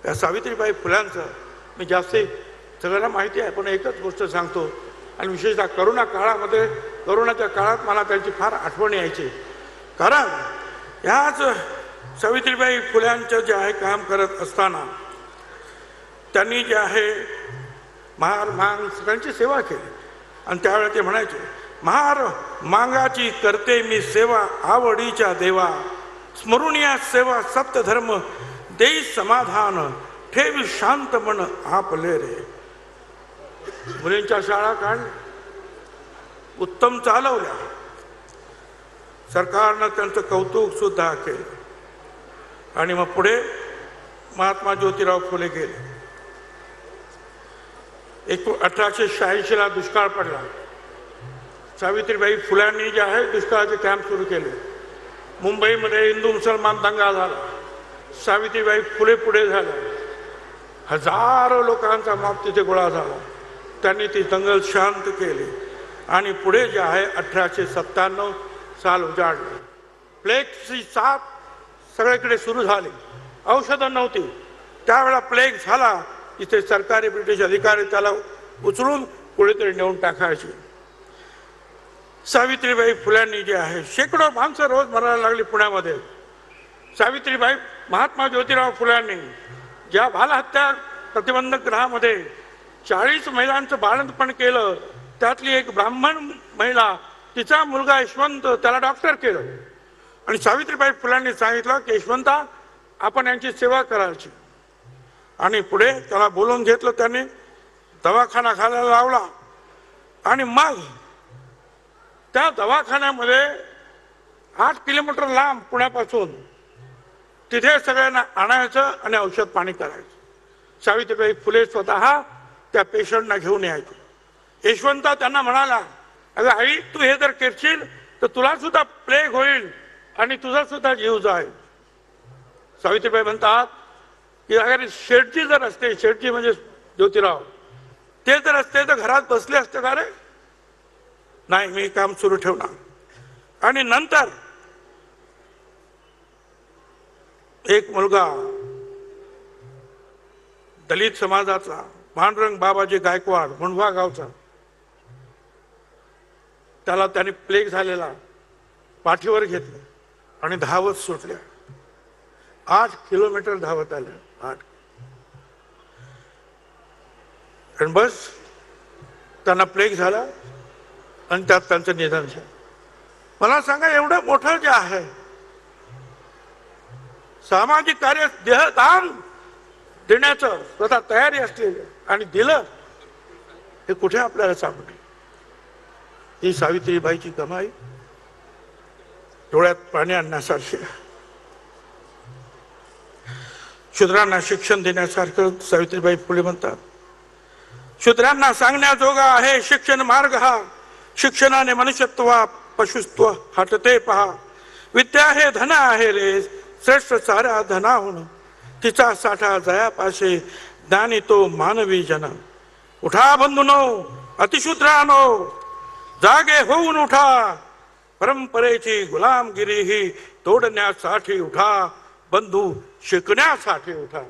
या सावित्रीबाई फुल्यांचं मी जास्ती सगळ्यांना माहिती आहे, पण एकच गोष्ट सांगतो. आणि विशेषतः करोनाच्या काळात मला त्यांची फार आठवण यायची. कारण ह्याच सावित्रीबाई फुल्यांचं जे आहे काम करत असताना त्यांनी जे आहे महार मांग सगळ्यांची सेवा केली. आणि त्यावेळेला ते म्हणायचे, महार मांगाची करते मी सेवा आवडीच्या देवा, स्मरुनिया सेवा सप्तधर्म देई समाधान, ठेवी शांत मन आपले रे. मुलींच्या शाळा काढल्या, उत्तम चालवल्या, सरकारनं त्यांचं कौतुक सुद्धा केलं. आणि मग पुढे महात्मा ज्योतिराव फुले गेले. 1886ला दुष्काळ पडला. सावित्रीबाई फुल्यांनी जे आहे दुष्काळाचे कॅम्प सुरू केले. मुंबईमध्ये हिंदू मुसलमान दंगा झाला, सावित्रीबाई फुले पुढे झाल्या, हजारो लोकांचा मॉब तिथे गोळा झाला. त्यांनी ती दंगल शांत केली आणि पुढे जे आहे 1897 साल उजाडलं. प्लेगची साथ सगळीकडे सुरू झाली, औषधं नव्हती. त्यावेळेला प्लेग झाला, इथे सरकारी ब्रिटिश अधिकारी त्याला उचलून कुठेतरी नेऊन टाकायचे. सावित्रीबाई फुल्यांनी जे आहे शेकडो माणसं रोज मरायला लागली पुण्यामध्ये. सावित्रीबाई महात्मा ज्योतिराव फुल्यांनी ज्या बालहत्या प्रतिबंधक गृहामध्ये 40 महिलांचं बाळंतपण केलं, त्यातली एक ब्राह्मण महिला, तिचा मुलगा यशवंत, त्याला डॉक्टर केलं. आणि सावित्रीबाई फुल्यांनी सांगितलं की यशवंता, आपण यांची सेवा करायची. आणि पुढे त्याला बोलवून घेतलं, त्यांनी दवाखाना घालायला लावला. आणि मग त्या दवाखान्यामध्ये 8 किलोमीटर लांब पुण्यापासून तिथे सगळ्यांना आणायचं आणि औषध पाणी करायचं. सावित्रीबाई फुले स्वतः त्या पेशंटना घेऊन यायचे. यशवंता त्यांना म्हणाला, अगं आई, तू हे जर करशील तर तुला सुद्धा प्लेग होईल आणि तुझा सुद्धा जीव जाईल. सावित्रीबाई म्हणतात की अगर शेठजी जर असते, शेठजी म्हणजे ज्योतिराव, ते जर असते तर घरात बसले असते का रे? नाही, मी काम सुरू ठेवणार. आणि नंतर एक मुलगा दलित समाजाचा पांडुरंग बाबाजी गायकवाड मुंढवा गावचा, त्याला त्याने प्लेग झालेला पाठीवर घेतलं आणि धावत सुटल्या. 8 किलोमीटर धावत आले. 8. आणि बस त्यांना प्लेग झाला आणि त्यात त्यांचं निधन झालं. मला सांगा, एवढं मोठं जे आहे सामाजिक कार्य, देहदान देण्याचं स्वतः तयारी असलेली आणि दिलं, हे कुठे आपल्याला सापडलं? ही सावित्रीबाईची कमाई डोळ्यात पाणी आणण्यासारखी, शूद्रांना शिक्षण देण्यासारखं सावित्रीबाई फुले म्हणतात. शूद्रांना सांगण्याजोगा आहे शिक्षण मार्ग हा, शिक्षणाने मनुष्यत्व पशुत्व हटते पहा. विद्या हे धन आहे रे, श्रेष्ठ साऱ्या धनाहून, तिचा साठा जयापाशे, ज्ञानी तो मानवी जन. उठा बंधुनो अतिशूद्रानो, जागे होऊन उठा, परंपरेची गुलामगिरी ही तोडण्यासाठी उठा, बंधू शिकण्यासाठी उठा.